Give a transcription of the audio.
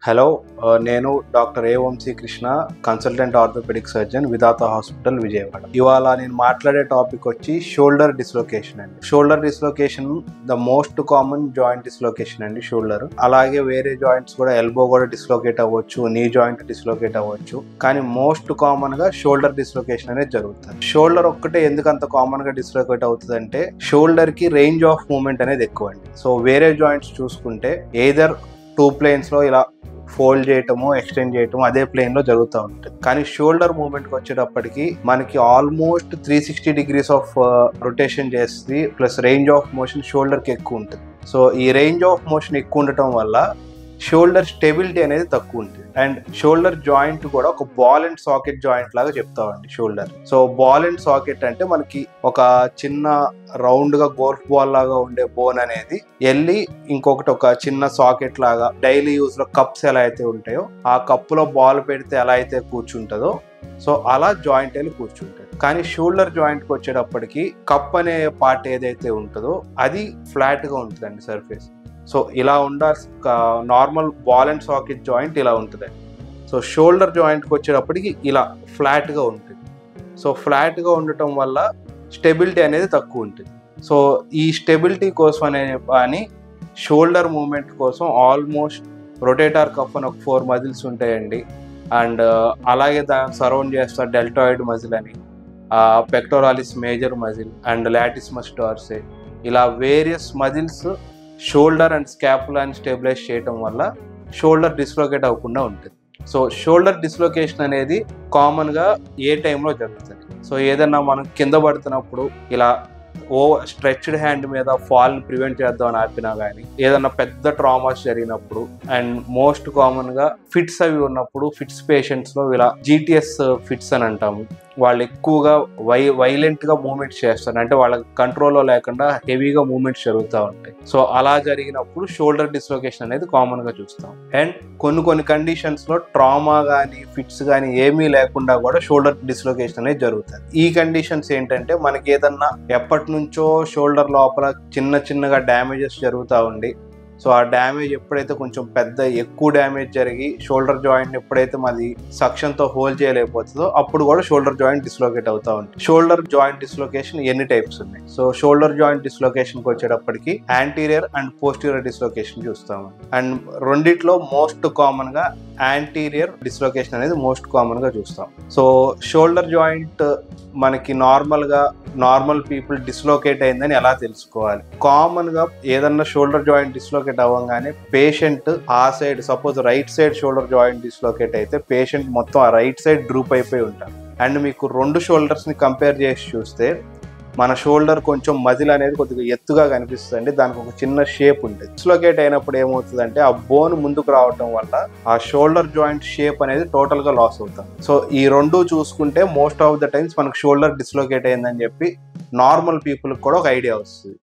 Hello నేను doctor A Vamsi Krishna consultant orthopedic surgeon Vidhata hospital Vijayawada. ఇవాళ నేను మాట్లాడే టాపిక్ వచ్చి షోల్డర్ డిస్లొకేషన్ అండి. Shoulder dislocation the most common joint dislocation అండి షోల్డర్. అలాగే వేరే జాయింట్స్ కూడా ఎల్బో కూడా డిస్లొకేట్ అవ్వచ్చు, నీ జాయింట్ డిస్లొకేట్ అవ్వచ్చు, కానీ మోస్ట్ కామన్ గా షోల్డర్ డిస్లొకేషన్ అనేది జరుగుతుంది. షోల్డర్ ఒక్కటే ఎందుకు అంత కామన్ గా డిస్లొకేట్ అవుతుంది అంటే షోల్డర్ కి రేంజ్ ఆఫ్ మూవ్మెంట్ అనేది ఎక్కువ అండి. సో వేరే జాయింట్స్ చూసుకుంటే ఎయిదర్ టూ ప్లేన్స్ లో ఇలా ఫోల్డ్ చేయటము, ఎక్స్టెండ్ చేయటము అదే ప్లేన్ లో జరుగుతూ ఉంటుంది. కానీ షోల్డర్ మూవ్మెంట్ కి వచ్చేటప్పటికి మనకి ఆల్మోస్ట్ 360 degrees ఆఫ్ రొటేషన్ చేస్తుంది, plus range of motion shoulder కి ఎక్కువ ఉంటుంది. సో ఈ రేంజ్ ఆఫ్ మోషన్ ఎక్కువ ఉండటం వల్ల షోల్డర్ స్టెబిలిటీ అనేది తక్కువ ఉంటుంది. అండ్ షోల్డర్ జాయింట్ కూడా ఒక బాల్ అండ్ సాకెట్ జాయింట్ లాగా చెప్తామండి shoulder. So ball and socket అంటే మనకి ఒక చిన్న రౌండ్ గా గోల్ఫ్ బాల్ లాగా ఉండే బోన్ అనేది వెళ్ళి ఇంకొకటి ఒక చిన్న సాకెట్ లాగా డైలీ యూజ్ లో కప్స్ ఎలా అయితే ఉంటాయో ఆ కప్పులో బాల్ పెడితే ఎలా అయితే కూర్చుంటుందో సో అలా జాయింట్ వెళ్ళి కూర్చుంటుంది. కానీ షోల్డర్ జాయింట్కి వచ్చేటప్పటికి కప్ అనే పార్ట్ ఏదైతే ఉంటుందో అది ఫ్లాట్ గా ఉంటుందండి సర్ఫేస్. సో ఇలా ఉండాల్సి normal ball and socket joint ఇలా ఉంటుంది. సో షోల్డర్ జాయింట్కి వచ్చేటప్పటికి ఇలా ఫ్లాట్గా ఉంటుంది. సో ఫ్లాట్గా ఉండటం వల్ల స్టెబిలిటీ అనేది తక్కువ ఉంటుంది. సో ఈ స్టెబిలిటీ కోసం అని షోల్డర్ మూమెంట్ కోసం ఆల్మోస్ట్ రొటేటార్ కఫ్ అని ఒక 4 మజిల్స్ ఉంటాయండి. అండ్ అలాగే దాన్ని సరౌండ్ చేస్తారు డెల్టాయిడ్ మజిల్ అని, pectoralis major muscle and latissimus dorsi, ఇలా వేరియస్ మజిల్స్ షోల్డర్ అండ్ స్కాపులాని స్టెబిలైజ్ చేయడం వల్ల షోల్డర్ డిస్లొకేట్ అవ్వకుండా ఉంటుంది. సో షోల్డర్ డిస్లొకేషన్ అనేది కామన్గా ఏ టైంలో జరుగుతుంది. సో ఏదన్నా మనం కింద పడుతున్నప్పుడు ఇలా స్ట్రెచ్డ్ హ్యాండ్ మీద ఫాల్ ప్రివెంట్ చేద్దామని ఆపినా కానీ, ఏదన్నా పెద్ద ట్రామాస్ జరిగినప్పుడు, అండ్ మోస్ట్ కామన్ గా ఫిట్స్ అవి ఉన్నప్పుడు ఫిట్స్ పేషెంట్స్ లో ఇలా జీటీఎస్ ఫిట్స్ అని అంటాము. వాళ్ళు ఎక్కువగా వైలెంట్ గా మూవ్మెంట్స్ చేస్తారు, అంటే వాళ్ళ కంట్రోల్లో లేకుండా హెవీగా మూవ్మెంట్స్ జరుగుతూ ఉంటాయి. సో అలా జరిగినప్పుడు షోల్డర్ డిస్లొకేషన్ అనేది కామన్ గా చూస్తాం. అండ్ కొన్ని కండిషన్స్ లో ట్రామా కానీ ఫిట్స్ కానీ ఏమీ లేకుండా కూడా షోల్డర్ డిస్లొకేషన్ అనేది జరుగుతుంది. ఈ కండిషన్స్ ఏంటంటే మనకి ఏదన్నా ఎప్పటి నుంచో షోల్డర్ లోపల చిన్నగా డ్యామేజెస్ జరుగుతూ ఉండి, సో ఆ డ్యామేజ్ ఎప్పుడైతే కొంచెం ఎక్కువ డ్యామేజ్ జరిగి షోల్డర్ జాయింట్ ఎప్పుడైతే మాది సక్షన్తో హోల్డ్ చేయలేకపోతుందో అప్పుడు కూడా షోల్డర్ జాయింట్ డిస్లొకేట్ అవుతూ ఉంటుంది. షోల్డర్ జాయింట్ డిస్లొకేషన్ ఎన్ని టైప్స్ ఉన్నాయి? సో షోల్డర్ జాయింట్ డిస్లొకేషన్కి వచ్చేటప్పటికి యాంటీరియర్ అండ్ పోస్టీరియర్ డిస్లొకేషన్ చూస్తాము. అండ్ రెండిట్లో మోస్ట్ కామన్ గా యాంటీరియర్ డిస్లొకేషన్ అనేది మోస్ట్ కామన్ గా చూస్తాం. సో షోల్డర్ జాయింట్ మనకి నార్మల్ పీపుల్ డిస్లొకేట్ అయిందని ఎలా తెలుసుకోవాలి? కామన్ గా ఏదన్నా షోల్డర్ జాయింట్ డిస్లొకేట్ అవ్వగానే పేషెంట్ ఆ side, suppose right side shoulder joint dislocate అయితే పేషెంట్ మొత్తం ఆ రైట్ సైడ్ డ్రూప్ అయిపోయి ఉంటారు. అండ్ మీకు 2 షోల్డర్స్ ని కంపేర్ చేసి చూస్తే మన షోల్డర్ కొంచెం మజిల్ అనేది కొద్దిగా ఎత్తుగా కనిపిస్తుంది, దానికి ఒక చిన్న షేప్ ఉంటుంది. డిస్లొకేట్ అయినప్పుడు ఏమవుతుందంటే ఆ బోన్ ముందుకు రావటం వల్ల ఆ షోల్డర్ జాయింట్ షేప్ అనేది టోటల్ గా లాస్ అవుతాం. సో ఈ 2 చూసుకుంటే మోస్ట్ ఆఫ్ ద టైమ్స్ మనకు షోల్డర్ డిస్లొకేట్ అయిందని చెప్పి నార్మల్ పీపుల్ కూడా ఒక ఐడియా వస్తుంది.